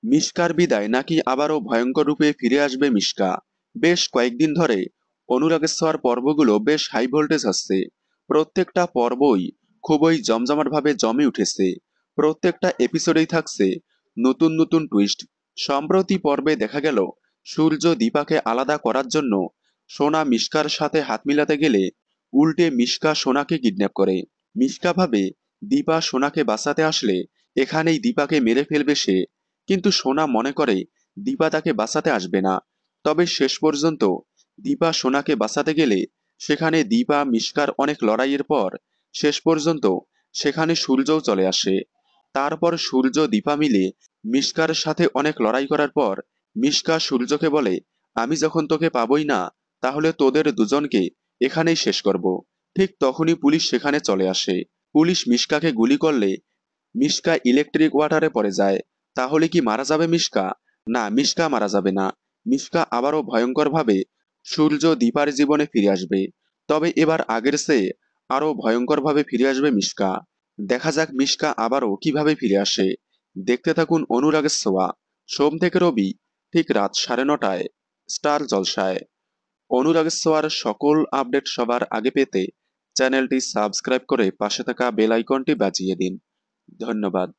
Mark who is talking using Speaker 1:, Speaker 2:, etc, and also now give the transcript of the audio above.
Speaker 1: মিশকার বিদায় নাকি আবারও ভয়ঙ্কর রূপে ফিরে আসবে মিশকা? বেশ কয়েকদিন ধরে অনুরাগের ছোঁয়ার পর্বগুলো বেশ হাই ভোল্টেজ আসছে। প্রত্যেকটা পর্বই খুবই জমজমাটভাবে জমে উঠেছে। প্রত্যেকটা এপিসোডেই থাকছে নতুন নতুন টুইস্ট। সম্প্রতি পর্বে দেখা গেল সূর্য দীপাকে আলাদা করার জন্য সোনা মিশকার সাথে হাত মিলাতে গেলে উল্টে মিশকা সোনাকে কিডন্যাপ করে। মিশকা ভাবে দীপা সোনাকে বাঁচাতে আসলে এখানেই দীপাকে মেরে ফেলবে সে, কিন্তু সোনা মনে করে দীপা তাকে বাঁচাতে আসবে না। তবে শেষ পর্যন্ত দীপা সোনাকে বাঁচাতে গেলে সেখানে দীপা মিশকার অনেক লড়াইয়ের পর শেষ পর্যন্ত সেখানে সূর্যও চলে আসে। তারপর সূর্য দীপা মিলে মিশকার সাথে অনেক লড়াই করার পর মিশকা সূর্যকে বলে, আমি যখন তোকে পাবই না তাহলে তোদের দুজনকে এখানেই শেষ করব। ঠিক তখনই পুলিশ সেখানে চলে আসে। পুলিশ মিশকাকে গুলি করলে মিশকা ইলেকট্রিক ওয়াটারে পড়ে যায়। তাহলে কি মারা যাবে মিশকা? না, মিশকা মারা যাবে না। মিশকা আবারও ভয়ঙ্করভাবে সূর্য দীপার জীবনে ফিরে আসবে। তবে এবার আগের চেয়ে আরো ভয়ঙ্করভাবে ফিরে আসবে মিশকা। দেখা যাক মিশকা আবারও কিভাবে ফিরে আসে। দেখতে থাকুন অনুরাগের ছোঁয়া, সোম থেকে রবি ঠিক রাত 9:30টায় স্টার জলসায়। অনুরাগের ছোঁয়ার সকল আপডেট সবার আগে পেতে চ্যানেলটি সাবস্ক্রাইব করে পাশে থাকা বেল আইকনটি বাজিয়ে দিন। ধন্যবাদ।